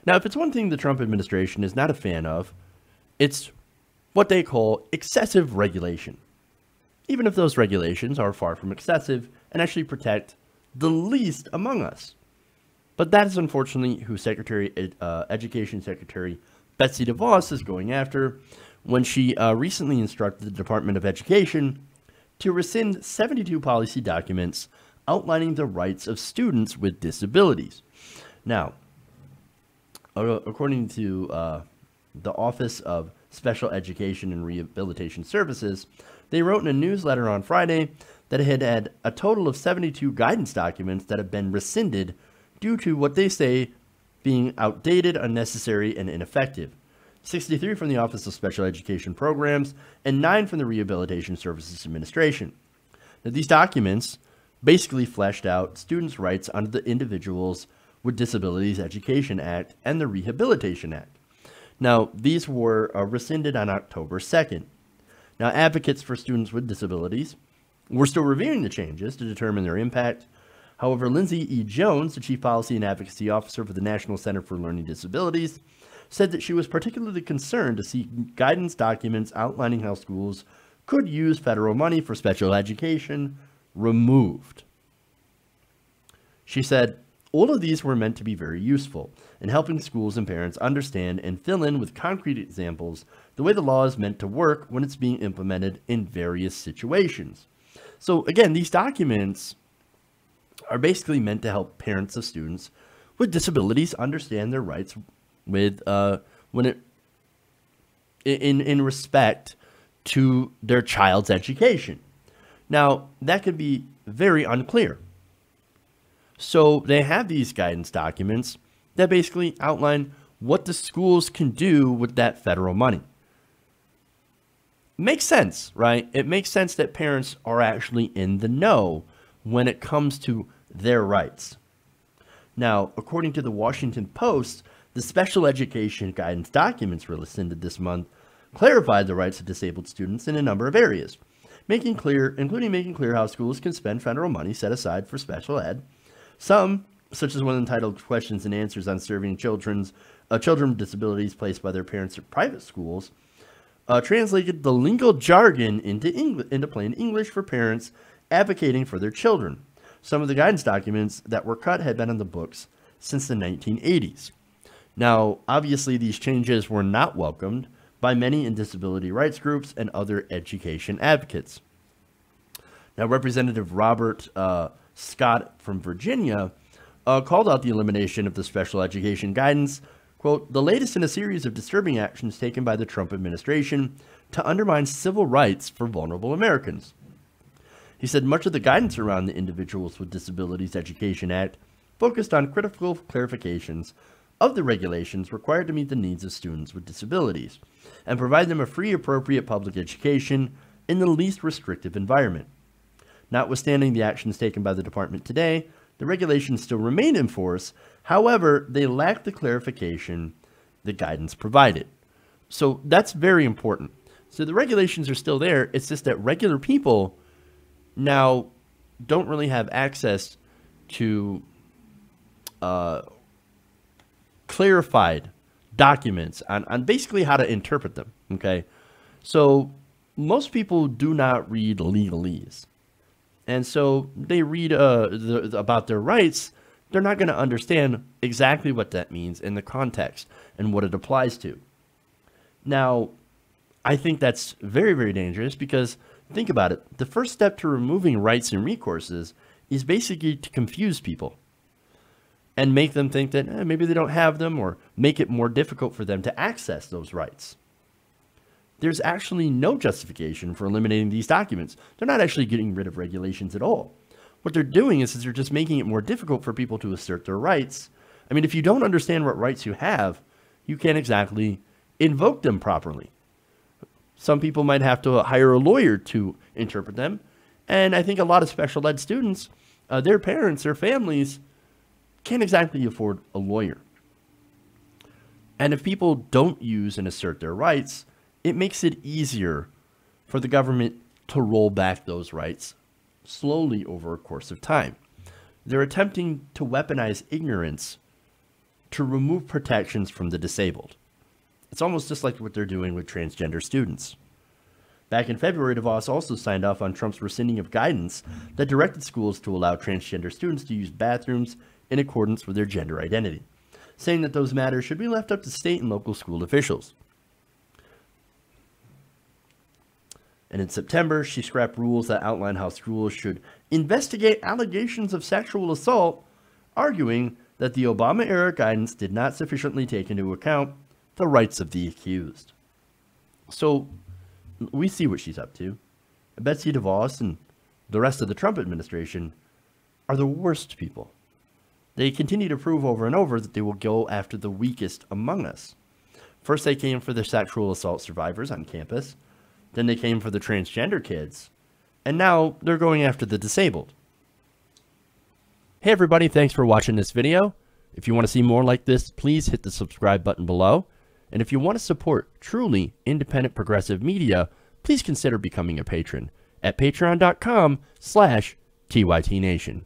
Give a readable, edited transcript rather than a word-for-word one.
Now, if it's one thing the Trump administration is not a fan of, it's what they call excessive regulation. Even if those regulations are far from excessive and actually protect the least among us. But that is unfortunately who Education Secretary Betsy DeVos is going after when she recently instructed the Department of Education to rescind 72 policy documents outlining the rights of students with disabilities. Now, according to the Office of Special Education and Rehabilitation Services, they wrote in a newsletter on Friday that it had a total of 72 guidance documents that have been rescinded due to what they say being outdated, unnecessary, and ineffective. 63 from the Office of Special Education Programs and 9 from the Rehabilitation Services Administration. Now, these documents basically fleshed out students' rights under the Individuals with Disabilities Education Act and the Rehabilitation Act. Now, these were rescinded on October 2nd. Now, advocates for students with disabilities were still reviewing the changes to determine their impact. However, Lindsay E. Jones, the Chief Policy and Advocacy Officer for the National Center for Learning Disabilities, said that she was particularly concerned to see guidance documents outlining how schools could use federal money for special education removed. She said, all of these were meant to be very useful in helping schools and parents understand and fill in with concrete examples the way the law is meant to work when it's being implemented in various situations. So again, these documents are basically meant to help parents of students with disabilities understand their rights with in respect to their child's education. Now, that could be very unclear. So they have these guidance documents that basically outline what the schools can do with that federal money. Makes sense, right? It makes sense that parents are actually in the know when it comes to their rights. Now, according to the Washington Post, the special education guidance documents rescinded this month clarified the rights of disabled students in a number of areas, including making clear how schools can spend federal money set aside for special ed. Some, such as one entitled Questions and Answers on Serving Children with Disabilities Placed by Their Parents at Private Schools, translated the legal jargon into plain English for parents advocating for their children. Some of the guidance documents that were cut had been on the books since the 1980s. Now, obviously, these changes were not welcomed by many in disability rights groups and other education advocates. Now, Representative Robert Scott from Virginia called out the elimination of the special education guidance, quote, the latest in a series of disturbing actions taken by the Trump administration to undermine civil rights for vulnerable Americans. He said much of the guidance around the Individuals with Disabilities Education Act focused on critical clarifications of the regulations required to meet the needs of students with disabilities and provide them a free, appropriate public education in the least restrictive environment. Notwithstanding the actions taken by the department today, the regulations still remain in force. However, they lack the clarification the guidance provided. So that's very important. So the regulations are still there. It's just that regular people now don't really have access to clarified documents on basically how to interpret them, okay? So most people do not read legalese. And so they read about their rights. They're not going to understand exactly what that means in the context and what it applies to. Now, I think that's very, very dangerous because think about it. The first step to removing rights and recourses is basically to confuse people and make them think that maybe they don't have them or make it more difficult for them to access those rights. There's actually no justification for eliminating these documents. They're not actually getting rid of regulations at all. What they're doing is they're just making it more difficult for people to assert their rights. I mean, if you don't understand what rights you have, you can't exactly invoke them properly. Some people might have to hire a lawyer to interpret them. And I think a lot of special ed students, their parents, their families, can't exactly afford a lawyer. And if people don't use and assert their rights, it makes it easier for the government to roll back those rights slowly over a course of time. They're attempting to weaponize ignorance to remove protections from the disabled. It's almost just like what they're doing with transgender students. Back in February, DeVos also signed off on Trump's rescinding of guidance that directed schools to allow transgender students to use bathrooms in accordance with their gender identity, saying that those matters should be left up to state and local school officials. And in September, she scrapped rules that outline how schools should investigate allegations of sexual assault, arguing that the Obama-era guidance did not sufficiently take into account the rights of the accused. So we see what she's up to. Betsy DeVos and the rest of the Trump administration are the worst people. They continue to prove over and over that they will go after the weakest among us. First, they came for the sexual assault survivors on campus. Then they came for the transgender kids. And now they're going after the disabled. Hey everybody, thanks for watching this video. If you want to see more like this, please hit the subscribe button below. And if you want to support truly independent progressive media, please consider becoming a patron at patreon.com/TYTNation.